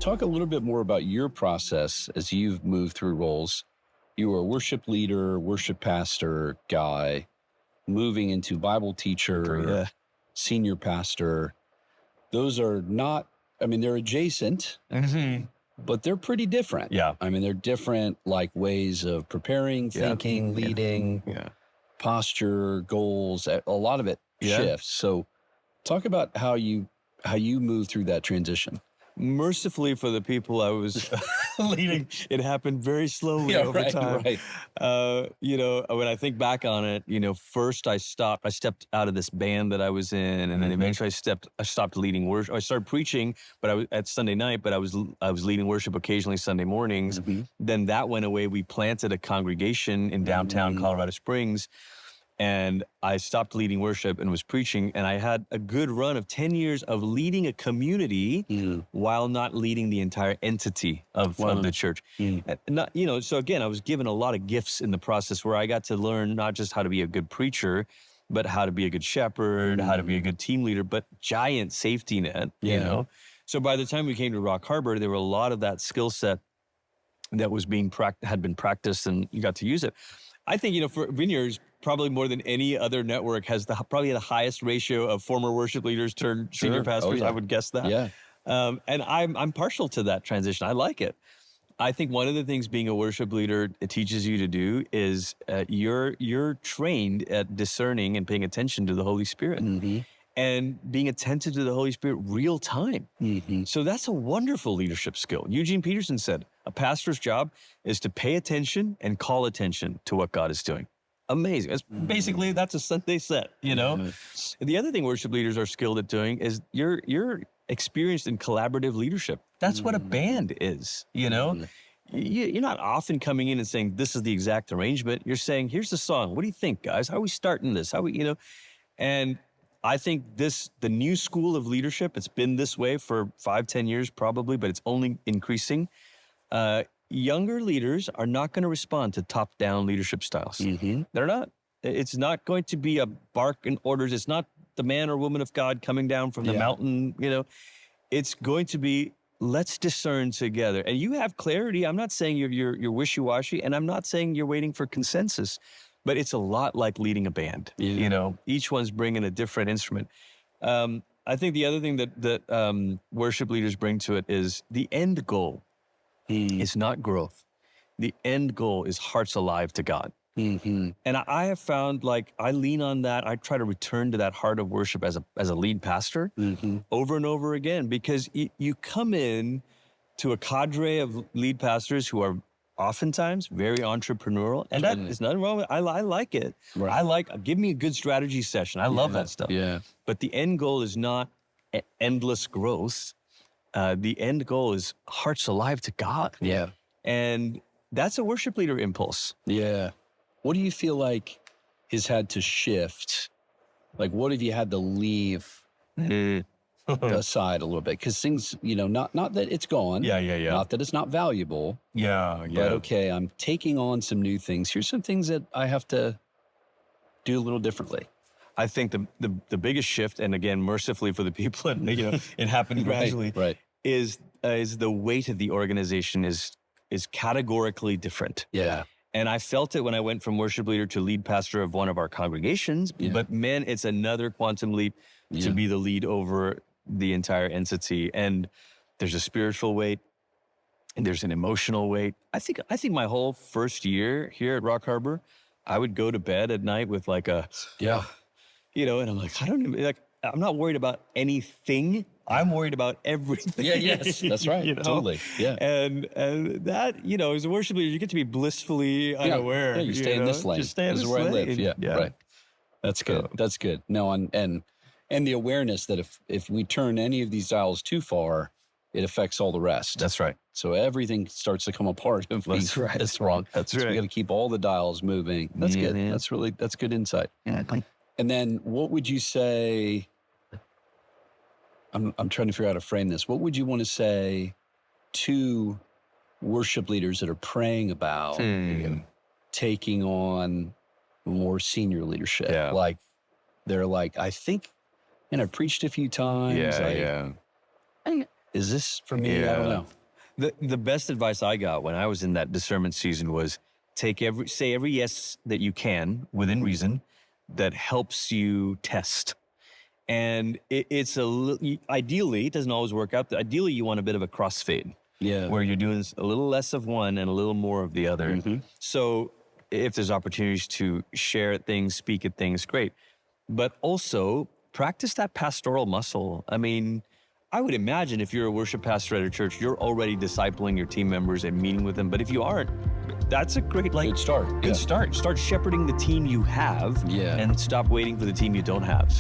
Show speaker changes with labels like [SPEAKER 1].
[SPEAKER 1] Talk a little bit more about your process as you've moved through roles. You were a worship leader, worship pastor guy, moving into Bible teacher, senior pastor. Those are not, I mean, they're adjacent, but they're pretty different.
[SPEAKER 2] Yeah.
[SPEAKER 1] I mean, they're different like ways of preparing, thinking, leading, posture, goals. A lot of it shifts. So talk about how you move through that transition.
[SPEAKER 2] Mercifully for the people I was leading, it happened very slowly over time.
[SPEAKER 1] Right.
[SPEAKER 2] When I think back on it, first I stepped out of this band that I was in, and then eventually I stopped leading worship. I started preaching, but I was at Sunday night, but I was leading worship occasionally Sunday mornings. Then that went away. We planted a congregation in downtown Colorado Springs. And I stopped leading worship and was preaching. And I had a good run of 10 years of leading a community while not leading the entire entity of the church. So again, I was given a lot of gifts in the process where I got to learn not just how to be a good preacher, but how to be a good shepherd, how to be a good team leader, but giant safety net, you know? So by the time we came to Rock Harbor, there were a lot of that skill set that was had been practiced, and you got to use it. I think, for Vineyards, probably more than any other network, has probably the highest ratio of former worship leaders turned senior pastors. I would guess that.
[SPEAKER 1] Yeah.
[SPEAKER 2] And I'm partial to that transition. I like it. I think one of the things being a worship leader teaches you to do is you're trained at discerning and paying attention to the Holy Spirit. And being attentive to the Holy Spirit real time. So that's a wonderful leadership skill. Eugene Peterson said, a pastor's job is to pay attention and call attention to what God is doing. Amazing. That's a Sunday set, And the other thing worship leaders are skilled at doing is you're experienced in collaborative leadership. That's what a band is, You're not often coming in and saying, this is the exact arrangement. You're saying, here's the song. What do you think, guys? How are we starting this? And I think the new school of leadership, it's been this way for 5-10 years probably, but it's only increasing. Younger leaders are not going to respond to top-down leadership styles. They're not. It's not going to be a bark and orders. It's not the man or woman of God coming down from the mountain, It's going to be, let's discern together. And you have clarity. I'm not saying you're wishy-washy, and I'm not saying you're waiting for consensus. But it's a lot like leading a band. Each one's bringing a different instrument. I think the other thing that worship leaders bring to it is the end goal is not growth. The end goal is hearts alive to God. And I have found, I lean on that. I try to return to that heart of worship as a lead pastor over and over again, because you come in to a cadre of lead pastors who are oftentimes very entrepreneurial, and that is nothing wrong with it. I like it. Give me a good strategy session. I love that stuff. But the end goal is not endless growth. The end goal is hearts alive to God. And that's a worship leader impulse.
[SPEAKER 1] What do you feel like has had to shift? Like, what have you had to leave aside a little bit? Because things, not that it's gone. Not that it's not valuable. But okay, I'm taking on some new things. Here's some things that I have to do a little differently.
[SPEAKER 2] I think the biggest shift, and again, mercifully for the people, and it happened gradually, is the weight of the organization is categorically different. And I felt it when I went from worship leader to lead pastor of one of our congregations. But man, it's another quantum leap to be the lead over the entire entity. And there's a spiritual weight, and there's an emotional weight. I think my whole first year here at Rock Harbor, I would go to bed at night with and I'm like, I'm not worried about anything. I'm worried about everything.
[SPEAKER 1] Yes, that's right. Totally.
[SPEAKER 2] And that, as a worship leader, you get to be blissfully unaware.
[SPEAKER 1] You stay in this lane.
[SPEAKER 2] Just stay in
[SPEAKER 1] this
[SPEAKER 2] this
[SPEAKER 1] is where
[SPEAKER 2] lane.
[SPEAKER 1] I live. Right. That's good. That's good. No, and the awareness that if we turn any of these dials too far, it affects all the rest.
[SPEAKER 2] That's right.
[SPEAKER 1] So everything starts to come apart. That's
[SPEAKER 2] right.
[SPEAKER 1] That's wrong.
[SPEAKER 2] That's
[SPEAKER 1] right. So we got to keep all the dials moving. That's good. That's good insight. And then what would you say? I'm trying to figure out how to frame this. What would you want to say to worship leaders that are praying about taking on more senior leadership? They're like, I think, and I've preached a few times. is this for me? I don't know.
[SPEAKER 2] The best advice I got when I was in that discernment season was say every yes that you can within reason that helps you test. And ideally, it doesn't always work out. Ideally, you want a bit of a crossfade.
[SPEAKER 1] Yeah.
[SPEAKER 2] Where you're doing a little less of one and a little more of the other.
[SPEAKER 1] Mm-hmm.
[SPEAKER 2] So if there's opportunities to share at things, speak at things, great. But also practice that pastoral muscle. I mean, I would imagine if you're a worship pastor at a church, you're already discipling your team members and meeting with them. But if you aren't, that's a great
[SPEAKER 1] good start.
[SPEAKER 2] Good start. Start shepherding the team you have and stop waiting for the team you don't have.